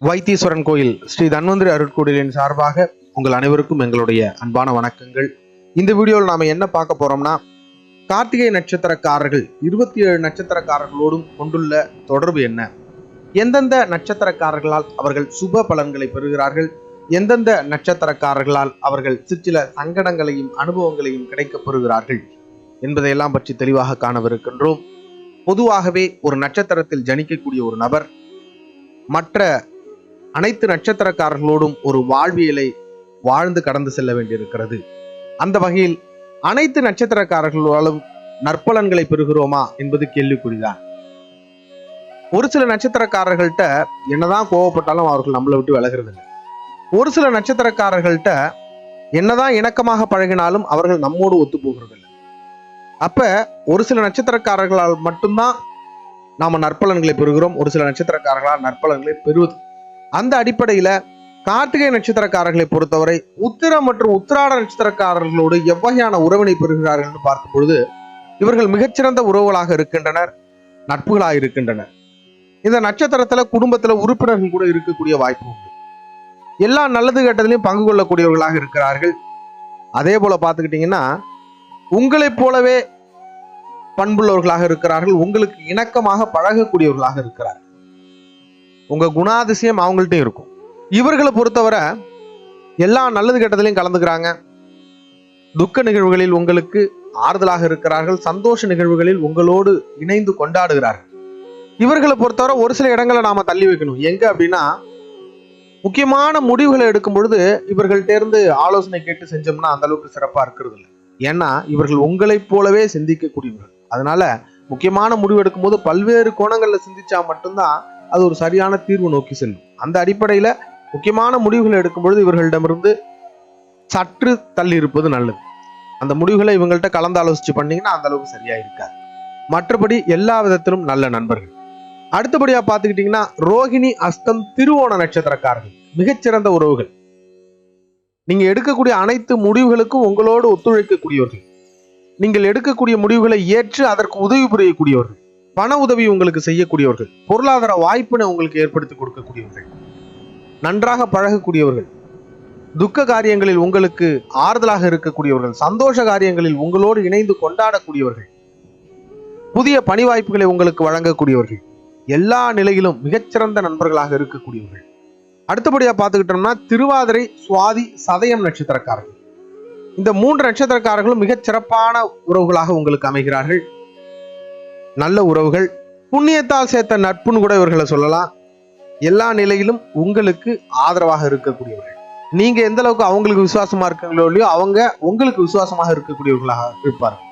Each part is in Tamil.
வைத்தீஸ்வரன் கோயில் ஸ்ரீ தன்வந்திரி அருட்கோயிலின் சார்பாக உங்கள் அனைவருக்கும் எங்களுடைய அன்பான வணக்கங்கள். இந்த வீடியோவில் நாம என்ன பார்க்க போறோம்னா, கார்த்திகை நட்சத்திரக்காரர்கள் 27 நட்சத்திரக்காரர்களோடும் கொண்டுள்ள தொடர்பு என்ன, எந்தெந்த நட்சத்திரக்காரர்களால் அவர்கள் சுப பலன்களை பெறுகிறார்கள், எந்தெந்த நட்சத்திரக்காரர்களால் அவர்கள் சிற்சில சங்கடங்களையும் அனுபவங்களையும் கிடைக்கப் பெறுகிறார்கள் என்பதையெல்லாம் பற்றி தெளிவாக காணவிருக்கின்றோம். பொதுவாகவே ஒரு நட்சத்திரத்தில் ஜனிக்கக்கூடிய ஒரு நபர் மற்ற அனைத்து நட்சத்திரக்காரர்களோடும் ஒரு வாழ்வியலை வாழ்ந்து கடந்து செல்ல வேண்டியிருக்கிறது. அந்த வகையில் அனைத்து நட்சத்திரக்காரர்களாலும் நற்பலன்களை பெறுகிறோமா என்பது கேள்விக்குறிதான். ஒரு சில நட்சத்திரக்காரர்கள்ட்ட என்னதான் கோவப்பட்டாலும் அவர்கள் நம்மளை விட்டு விலகிறது இல்லை. ஒரு சில நட்சத்திரக்காரர்கள்ட்ட என்னதான் இணக்கமாக பழகினாலும் அவர்கள் நம்மோடு ஒத்து போகிறதில்லை. அப்ப ஒரு சில நட்சத்திரக்காரர்களால் மட்டும்தான் நாம நற்பலன்களை பெறுகிறோம், ஒரு சில நட்சத்திரக்காரர்களால் நற்பலன்களை பெறுவது. அந்த அடிப்படையில கார்த்திகை நட்சத்திரக்காரர்களை பொறுத்தவரை உத்திரம் மற்றும் உத்திராட நட்சத்திரக்காரர்களோடு எவ்வகையான உறவினை பெறுகிறார்கள் என்று பார்க்கும் பொழுது இவர்கள் மிகச்சிறந்த உறவுகளாக இருக்கின்றனர், நட்புகளாக இருக்கின்றனர். இந்த நட்சத்திரத்துல குடும்பத்துல உறுப்பினர்கள் கூட இருக்கக்கூடிய வாய்ப்பு உண்டு. எல்லா நல்லது கெட்டதிலையும் பங்கு கொள்ளக்கூடியவர்களாக இருக்கிறார்கள். அதே போல பார்த்துக்கிட்டீங்கன்னா உங்களைப் போலவே பண்புள்ளவர்களாக இருக்கிறார்கள், உங்களுக்கு இணக்கமாக பழகக்கூடியவர்களாக இருக்கிறார்கள். உங்க குணாதிசயம் அவங்கள்ட்ட இருக்கும். இவர்களை பொறுத்தவரை எல்லா நல்லது கெட்டதிலையும் கலந்துக்கிறாங்க. துக்க நிகழ்வுகளில் உங்களுக்கு ஆறுதலாக இருக்கிறார்கள், சந்தோஷ நிகழ்வுகளில் உங்களோடு இணைந்து கொண்டாடுகிறார்கள். இவர்களை பொறுத்தவரை ஒரு சில இடங்களை நாம தள்ளி வைக்கணும். எங்க அப்படின்னா, முக்கியமான முடிவுகளை எடுக்கும் பொழுது இவர்கள்ட்ட இருந்து ஆலோசனை கேட்டு செஞ்சோம்னா அந்த அளவுக்கு சிறப்பா இருக்கிறது இல்லை. ஏன்னா இவர்கள் உங்களைப் போலவே சிந்திக்கக்கூடியவர்கள். அதனால முக்கியமான முடிவு எடுக்கும் போது பல்வேறு கோணங்கள்ல சிந்திச்சா மட்டும்தான் அது ஒரு சரியான தீர்வு நோக்கி செல்லும். அந்த அடிப்படையில முக்கியமான முடிவுகளை எடுக்கும் பொழுது இவர்களிடமிருந்து சற்று தள்ளி இருப்பது நல்லது. அந்த முடிவுகளை இவங்கள்ட்ட கலந்து ஆலோசிச்சு பண்ணீங்கன்னா அந்த அளவுக்கு சரியா இருக்காது. மற்றபடி எல்லா விதத்திலும் நல்ல நண்பர்கள். அடுத்தபடியா பார்த்துக்கிட்டீங்கன்னா ரோகிணி, அஸ்தம், திருவோண நட்சத்திரக்காரர்கள் மிகச்சிறந்த உறவுகள். நீங்க எடுக்கக்கூடிய அனைத்து முடிவுகளுக்கும் உங்களோடு ஒத்துழைக்கக்கூடியவர்கள். நீங்கள் எடுக்கக்கூடிய முடிவுகளை ஏற்று அதற்கு உதவி புரியக்கூடியவர்கள், பண உதவி உங்களுக்கு செய்யக்கூடியவர்கள், பொருளாதார வாய்ப்பினை உங்களுக்கு ஏற்படுத்தி கொடுக்கக்கூடியவர்கள், நன்றாக பழகக்கூடியவர்கள், துக்க காரியங்களில் உங்களுக்கு ஆறுதலாக இருக்கக்கூடியவர்கள், சந்தோஷ காரியங்களில் உங்களோடு இணைந்து கொண்டாடக்கூடியவர்கள், புதிய பணி வாய்ப்புகளை உங்களுக்கு வழங்கக்கூடியவர்கள், எல்லா நிலையிலும் மிகச்சிறந்த நண்பர்களாக இருக்கக்கூடியவர்கள். அடுத்தபடியா பார்த்துக்கிட்டோம்னா திருவாதிரை, சுவாதி, சதயம் நட்சத்திரக்காரர்கள். இந்த 3 நட்சத்திரக்காரர்களும் மிகச் சிறப்பான உறவுகளாக உங்களுக்கு அமைகிறார்கள். நல்ல உறவுகள், புண்ணியத்தால் சேர்த்த நட்புன்னு கூட இவர்களை சொல்லலாம். எல்லா நிலையிலும் உங்களுக்கு ஆதரவாக இருக்கக்கூடியவர்கள். நீங்க எந்த அளவுக்கு அவங்களுக்கு விசுவாசமா இருக்கீங்களோ இல்லையோ அவங்க உங்களுக்கு விசுவாசமாக இருக்கக்கூடியவர்களாக இருப்பார்கள்.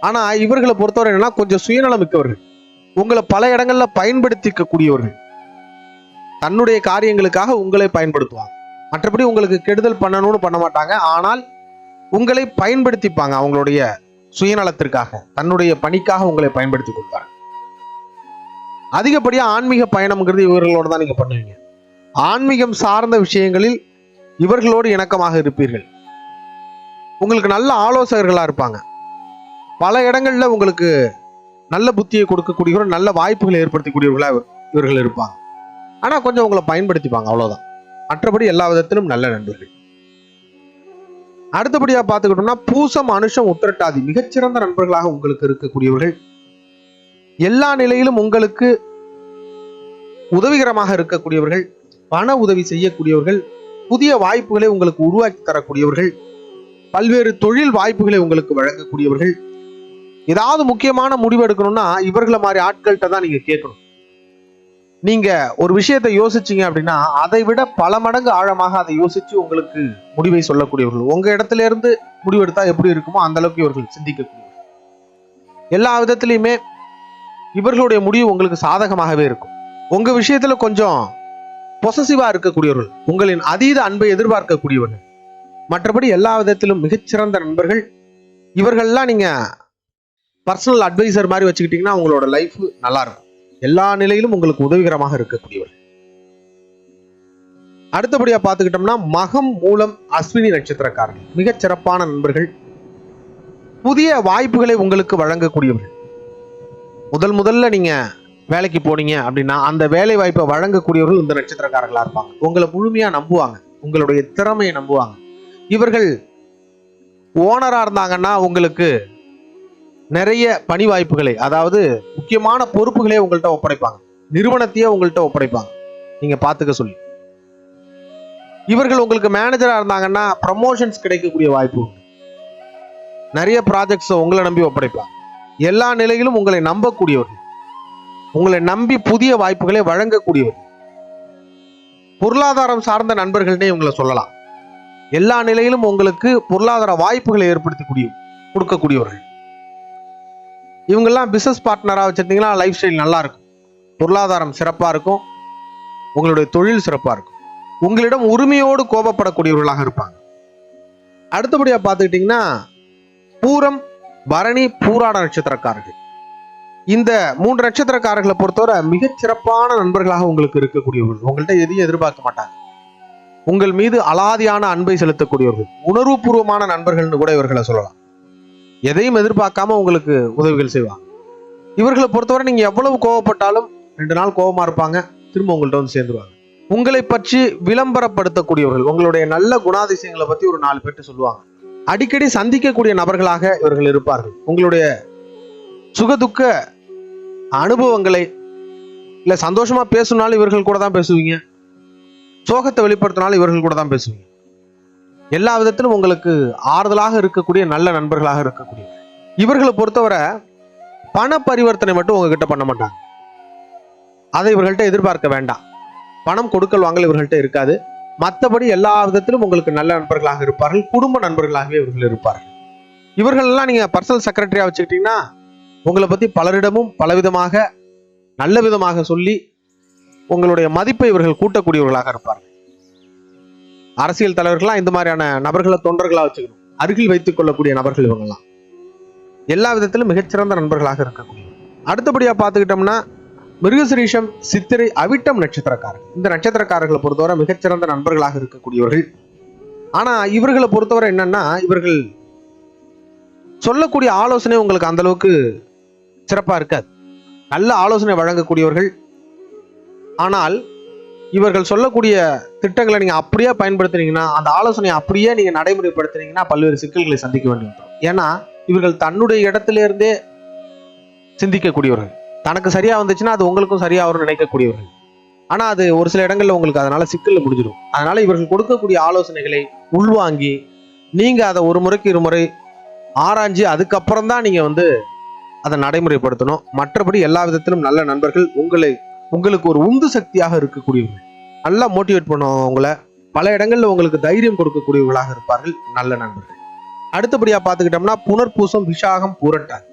ஆனா இவர்களை பொறுத்தவரை என்னன்னா கொஞ்சம் சுயநலம் மிக்கவர்கள், உங்களை பல இடங்கள்ல பயன்படுத்திக்க கூடியவர்கள். தன்னுடைய காரியங்களுக்காக உங்களை பயன்படுத்துவாங்க. மற்றபடி உங்களுக்கு கெடுதல் பண்ணணும்னு பண்ண மாட்டாங்க. ஆனால் உங்களை பயன்படுத்திப்பாங்க. அவங்களுடைய சுயநலத்திற்காக, தன்னுடைய பணிக்காக உங்களை பயன்படுத்தி கொள்வார். அதிகப்படியா ஆன்மீக பயணம்ங்கிறது இவர்களோடு தான் நீங்க பண்ணுவீங்க. ஆன்மீகம் சார்ந்த விஷயங்களில் இவர்களோடு இணக்கமாக இருப்பீர்கள். உங்களுக்கு நல்ல ஆலோசகர்களா இருப்பாங்க. பல இடங்கள்ல உங்களுக்கு நல்ல புத்தியை கொடுக்கக்கூடியவர்கள், நல்ல வாய்ப்புகளை ஏற்படுத்தக்கூடியவர்களா இவர்கள் இருப்பாங்க. ஆனா கொஞ்சம் உங்களை பயன்படுத்திப்பாங்க, அவ்வளவுதான். மற்றபடி எல்லா விதத்திலும் நல்ல நண்பர்கள். அடுத்தபடியா பார்த்துக்கிட்டோம்னா பூசம், அனுஷம், உத்திரட்டாதி மிகச்சிறந்த நண்பர்களாக உங்களுக்கு இருக்கக்கூடியவர்கள். எல்லா நிலையிலும் உங்களுக்கு உதவிகரமாக இருக்கக்கூடியவர்கள், பண உதவி செய்யக்கூடியவர்கள், புதிய வாய்ப்புகளை உங்களுக்கு உருவாக்கி தரக்கூடியவர்கள், பல்வேறு தொழில் வாய்ப்புகளை உங்களுக்கு வழங்கக்கூடியவர்கள். ஏதாவது முக்கியமான முடிவு எடுக்கணும்னா இவர்களை மாதிரி ஆட்கள்கிட்ட தான் நீங்க கேட்கணும். நீங்க ஒரு விஷயத்தை யோசிச்சீங்க அப்படின்னா அதை விட பல மடங்கு ஆழமாக அதை யோசிச்சு உங்களுக்கு முடிவை சொல்லக்கூடியவர்கள். உங்க இடத்துல இருந்து முடிவெடுத்தா எப்படி இருக்குமோ அந்த அளவுக்கு இவர்கள் சிந்திக்கக்கூடியவர்கள். எல்லா விதத்திலையுமே இவர்களுடைய முடிவு உங்களுக்கு சாதகமாகவே இருக்கும். உங்க விஷயத்துல கொஞ்சம் பொசசிவா இருக்கக்கூடியவர்கள், உங்களின் அதீத அன்பை எதிர்பார்க்கக்கூடியவர்கள். மற்றபடி எல்லா விதத்திலும் மிகச்சிறந்த நண்பர்கள். இவர்கள்லாம் நீங்க பர்சனல் அட்வைசர் மாதிரி வச்சுக்கிட்டீங்கன்னா உங்களோட லைஃப் நல்லா இருக்கும். எல்லா நிலையிலும் உங்களுக்கு உதவிகரமாக இருக்கக்கூடியவர்கள். அடுத்தபடியா பார்த்துக்கிட்டோம்னா மகம், மூலம், அஸ்வினி நட்சத்திரக்காரர்கள் மிகச் சிறப்பான நண்பர்கள். புதிய வாய்ப்புகளை உங்களுக்கு வழங்கக்கூடியவர்கள். முதல்ல நீங்க வேலைக்கு போனீங்க அப்படின்னா அந்த வேலை வாய்ப்பை வழங்கக்கூடியவர்கள் இந்த நட்சத்திரக்காரர்களா இருப்பாங்க. உங்களை முழுமையா நம்புவாங்க, உங்களுடைய திறமையை நம்புவாங்க. இவர்கள் ஓனரா இருந்தாங்கன்னா உங்களுக்கு நிறைய பணி வாய்ப்புகளை, அதாவது முக்கியமான பொறுப்புகளே உங்கள்கிட்ட ஒப்படைப்பாங்க, நிறுவனத்தையே உங்கள்கிட்ட ஒப்படைப்பாங்க நீங்க பாத்துக்க சொல்லி. இவர்கள் உங்களுக்கு மேனேஜரா இருந்தாங்கன்னா ப்ரமோஷன்ஸ் கிடைக்கக்கூடிய வாய்ப்பு உண்டு. நிறைய ப்ராஜெக்ட்ஸ் உங்களை நம்பி ஒப்படைப்பாங்க. எல்லா நிலையிலும் உங்களை நம்பக்கூடியவர்கள், உங்களை நம்பி புதிய வாய்ப்புகளை வழங்கக்கூடியவர்கள், பொருளாதாரம் சார்ந்த நண்பர்கள்னே இவங்களை சொல்லலாம். எல்லா நிலையிலும் உங்களுக்கு பொருளாதார வாய்ப்புகளை ஏற்படுத்தி கொடுக்கக்கூடியவர்கள். இவங்கெல்லாம் பிசினஸ் பார்ட்னரா வச்சிருந்தீங்கன்னா லைஃப் ஸ்டைல் நல்லா இருக்கும், பொருளாதாரம் சிறப்பா இருக்கும், உங்களுடைய தொழில் சிறப்பா இருக்கும். உங்களிடம் உரிமையோடு கோபப்படக்கூடியவர்களாக இருப்பாங்க. அடுத்தபடியா பார்த்துக்கிட்டீங்கன்னா பூரம், பரணி, பூராட நட்சத்திரக்காரர்கள். இந்த 3 நட்சத்திரக்காரர்களை பொறுத்தவரை மிகச் சிறப்பான நண்பர்களாக உங்களுக்கு இருக்கக்கூடியவர்கள். உங்கள்கிட்ட எதையும் எதிர்பார்க்க மாட்டாங்க, உங்கள் மீது அலாதியான அன்பை செலுத்தக்கூடியவர்கள், உணர்வுபூர்வமான நண்பர்கள்னு கூட இவர்களை சொல்லலாம். எதையும் எதிர்பார்க்காம உங்களுக்கு உதவிகள் செய்வாங்க. இவர்களை பொறுத்தவரை நீங்க எவ்வளவு கோவப்பட்டாலும் 2 நாள் கோபமா இருப்பாங்க, திரும்ப உங்கள்கிட்ட வந்து சேர்ந்துருவாங்க. உங்களை பற்றி விளம்பரப்படுத்தக்கூடியவர்கள், உங்களுடைய நல்ல குணாதிசயங்களை பத்தி ஒரு 4 பேர்ட்டு சொல்லுவாங்க. அடிக்கடி சந்திக்கக்கூடிய நபர்களாக இவர்கள் இருப்பார்கள். உங்களுடைய சுகதுக்க அனுபவங்களை இல்ல சந்தோஷமா பேசுனாலும் இவர்கள் கூட தான் பேசுவீங்க, சோகத்தை வெளிப்படுத்தினாலும் இவர்கள் கூட தான் பேசுவீங்க. எல்லா விதத்திலும் உங்களுக்கு ஆறுதலாக இருக்கக்கூடிய நல்ல நண்பர்களாக இருக்கக்கூடிய இவர்களை பொறுத்தவரை பண பரிவர்த்தனை மட்டும் உங்ககிட்ட பண்ண மாட்டாங்க. அதை இவர்கள்ட்ட எதிர்பார்க்க வேண்டாம். பணம் கொடுக்கல் வாங்கல் இவர்கள்ட்ட இருக்காது. மற்றபடி எல்லா விதத்திலும் உங்களுக்கு நல்ல நண்பர்களாக இருப்பார்கள், குடும்ப நண்பர்களாகவே இவர்கள் இருப்பார்கள். இவர்கள் எல்லாம் நீங்க பர்சனல் செக்ரட்டரியா வச்சுக்கிட்டீங்கன்னா உங்களை பத்தி பலரிடமும் பலவிதமாக நல்ல விதமாக சொல்லி உங்களுடைய மதிப்பை இவர்கள் கூட்டக்கூடியவர்களாக இருப்பார்கள். அரசியல் தலைவர்கள்லாம் இந்த மாதிரியான நபர்களை தொண்டர்களா வச்சுக்கணும், அருகில் வைத்துக் கொள்ளக்கூடிய நபர்கள் இவங்கெல்லாம் எல்லா விதத்திலும் மிகச்சிறந்த நண்பர்களாக இருக்கக்கூடிய. அடுத்தபடியா பார்த்துக்கிட்டோம்னா மிருகசிரீஷம், சித்திரை, அவிட்டம் நட்சத்திரக்காரர்கள். இந்த நட்சத்திரக்காரர்களை பொறுத்தவரை மிகச்சிறந்த நண்பர்களாக இருக்கக்கூடியவர்கள். ஆனா இவர்களை பொறுத்தவரை என்னன்னா இவர்கள் சொல்லக்கூடிய ஆலோசனை உங்களுக்கு அந்த அளவுக்கு சிறப்பா இருக்காது. நல்ல ஆலோசனை வழங்கக்கூடியவர்கள். ஆனால் இவர்கள் சொல்லக்கூடிய திட்டங்களை நீங்க அப்படியே பயன்படுத்துறீங்கன்னா, அந்த ஆலோசனையை அப்படியே நீங்க நடைமுறைப்படுத்துறீங்கன்னா பல்வேறு சிக்கல்களை சந்திக்க வேண்டியிருக்கும். ஏன்னா இவர்கள் தன்னுடைய இடத்திலிருந்தே சிந்திக்கக்கூடியவர்கள். தனக்கு சரியா வந்துச்சுன்னா அது உங்களுக்கும் சரியா வரும்னு நினைக்கக்கூடியவர்கள். ஆனா அது ஒரு சில இடங்கள்ல உங்களுக்கு அதனால சிக்கல்ல முடிஞ்சிடும். அதனால இவர்கள் கொடுக்கக்கூடிய ஆலோசனைகளை உள்வாங்கி நீங்க அதை ஒரு முறைக்கு 2 முறை ஆராய்ஞ்சு அதுக்கப்புறம் தான் நீங்க அதை நடைமுறைப்படுத்தணும். மற்றபடி எல்லா விதத்திலும் நல்ல நண்பர்கள், உங்களுக்கு ஒரு உந்து சக்தியாக இருக்கக்கூடியவர்கள், நல்லா மோட்டிவேட் பண்ணுவாங்க உங்களை, பல இடங்கள்ல உங்களுக்கு தைரியம் கொடுக்கக்கூடியவர்களாக இருப்பார்கள் நல்ல நண்பர்கள். அடுத்தபடியா பார்த்துக்கிட்டோம்னா புனர்பூசம், விஷாகம், பூரட்டாதி.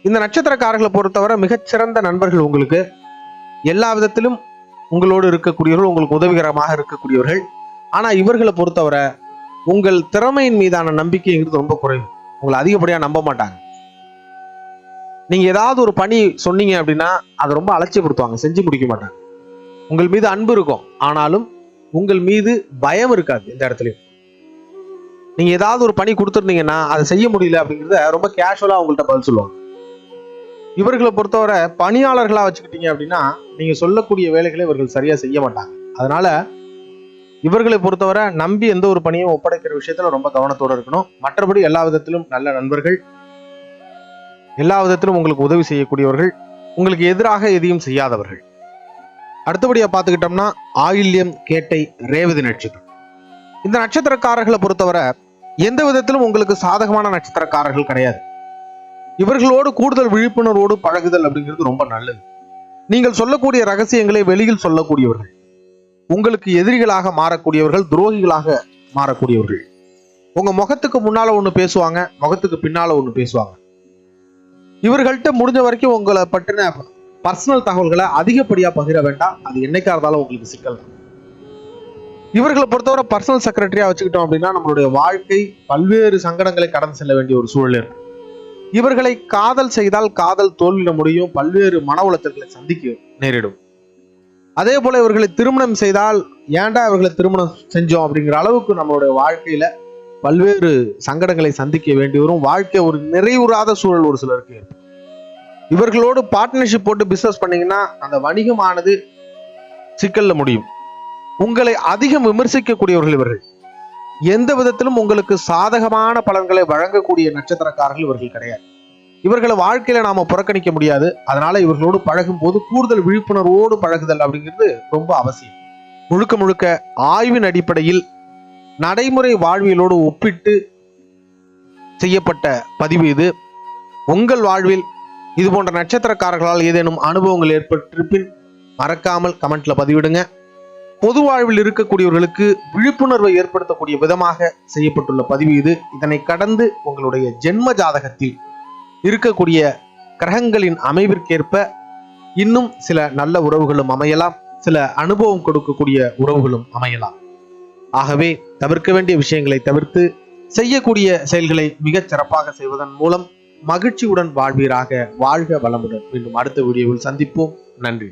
இந்த நட்சத்திரக்காரர்களை பொறுத்தவரை மிகச்சிறந்த நண்பர்கள். உங்களுக்கு எல்லா விதத்திலும் உங்களோடு இருக்கக்கூடியவர்கள், உங்களுக்கு உதவிகரமாக இருக்கக்கூடியவர்கள். ஆனா இவர்களை பொறுத்தவரை உங்கள் திறமையின் மீதான நம்பிக்கைங்கிறது ரொம்ப குறைவு. உங்களை அதிகப்படியா நம்ப மாட்டாங்க. நீங்க ஏதாவது ஒரு பணி சொன்னீங்க அப்படின்னா அதை ரொம்ப அலட்சியப்படுத்துவாங்க, செஞ்சு முடிக்க மாட்டாங்க. உங்கள் மீது அன்பு இருக்கும், ஆனாலும் உங்கள் மீது பயம் இருக்காது. இந்த இடத்துலயும் நீங்க ஏதாவது ஒரு பணி கொடுத்துருந்தீங்கன்னா அதை செய்ய முடியல அப்படிங்கிறத ரொம்ப கேஷுவலா உங்கள்கிட்ட பதில் சொல்லுவாங்க. இவர்களை பொறுத்தவரை பணியாளர்களா வச்சுக்கிட்டீங்க அப்படின்னா நீங்க சொல்லக்கூடிய வேலைகளை இவர்கள் சரியா செய்ய மாட்டாங்க. அதனால இவர்களை பொறுத்தவரை நம்பி எந்த ஒரு பணியும் ஒப்படைக்கிற விஷயத்துல ரொம்ப கவனத்தோடு இருக்கணும். மற்றபடி எல்லா விதத்திலும் நல்ல நண்பர்கள், எல்லா விதத்திலும் உங்களுக்கு உதவி செய்யக்கூடியவர்கள், உங்களுக்கு எதிராக எதையும் செய்யாதவர்கள். அடுத்தபடியா பார்த்துக்கிட்டோம்னா ஆயில்யம், கேட்டை, ரேவதி நட்சத்திரம். இந்த நட்சத்திரக்காரர்களை பொறுத்தவரை எந்த விதத்திலும் உங்களுக்கு சாதகமான நட்சத்திரக்காரர்கள் கிடையாது. இவர்களோடு கூடுதல் விழிப்புணர்வோடு பழகுதல் அப்படிங்கிறது ரொம்ப நல்லது. நீங்கள் சொல்லக்கூடிய ரகசியங்களை வெளியில் சொல்லக்கூடியவர்கள், உங்களுக்கு எதிரிகளாக மாறக்கூடியவர்கள், துரோகிகளாக மாறக்கூடியவர்கள். உங்க முகத்துக்கு முன்னால ஒண்ணு பேசுவாங்க, முகத்துக்கு பின்னால ஒண்ணு பேசுவாங்க. இவர்கள்ட்ட முடிஞ்ச வரைக்கும் உங்களை பற்றின பர்சனல் தகவல்களை அதிகப்படியா பகிர வேண்டாம். அது என்னைக்கா இருந்தாலும் உங்களுக்கு சிக்கல். இவர்களை பொறுத்தவரை பர்சனல் செக்ரட்டரியா வச்சுக்கிட்டோம் அப்படின்னா நம்மளுடைய வாழ்க்கை பல்வேறு சங்கடங்களை கடந்து செல்ல வேண்டிய ஒரு சூழல். இவர்களை காதல் செய்தால் காதல் தோல்வியிட முடியும், பல்வேறு மன உளைச்சல்களை சந்திக்க நேரிடும். அதே போல இவர்களை திருமணம் செய்தால் ஏன்டா இவர்களை திருமணம் செஞ்சோம் அப்படிங்கிற அளவுக்கு நம்மளுடைய வாழ்க்கையில பல்வேறு சங்கடங்களை சந்திக்க வேண்டி வரும். வாழ்க்கை ஒரு நிறைவுறாத சூழல் ஒரு சிலருக்கு ஏற்படும். இவர்களோடு பார்ட்னர்ஷிப் போட்டு பிசினஸ் பண்ணீங்கன்னா அந்த வணிகமானது சிக்கல்ல முடியும். உங்களை அதிகம் விமர்சிக்கக்கூடியவர்கள் இவர்கள். எந்த விதத்திலும் உங்களுக்கு சாதகமான பலன்களை வழங்கக்கூடிய நட்சத்திரக்காரர்கள் இவர்கள் கிடையாது. இவர்களை வாழ்க்கையில நாம புறக்கணிக்க முடியாது. அதனால இவர்களோடு பழகும் போது கூடுதல் விழிப்புணர்வோடு பழகுதல் அப்படிங்கிறது ரொம்ப அவசியம். முழுக்க முழுக்க ஆய்வின் அடிப்படையில் நடைமுறை வாழ்வியலோடு ஒப்பிட்டு செய்யப்பட்ட பதிவு இது. உங்கள் வாழ்வில் இது போன்ற நட்சத்திரக்காரர்களால் ஏதேனும் அனுபவங்கள் ஏற்பட்டிருப்பின் மறக்காமல் கமெண்ட்ல பதிவிடுங்க. பொது வாழ்வில் இருக்கக்கூடியவர்களுக்கு விழிப்புணர்வை ஏற்படுத்தக்கூடிய விதமாக செய்யப்பட்டுள்ள பதிவு இது. இதனை கடந்து உங்களுடைய ஜென்ம ஜாதகத்தில் இருக்கக்கூடிய கிரகங்களின் அமைவிற்கேற்ப இன்னும் சில நல்ல உறவுகளும் அமையலாம், சில அனுபவம் கொடுக்கக்கூடிய உறவுகளும் அமையலாம். ஆகவே தவிர்க்க வேண்டிய விஷயங்களை தவிர்த்து செய்யக்கூடிய செயல்களை மிகச் சிறப்பாக செய்வதன் மூலம் மகிழ்ச்சியுடன் வாழ்வீராக. வாழ்க வளமுடன். மீண்டும் அடுத்த வீடியோவில் சந்திப்போம். நன்றி.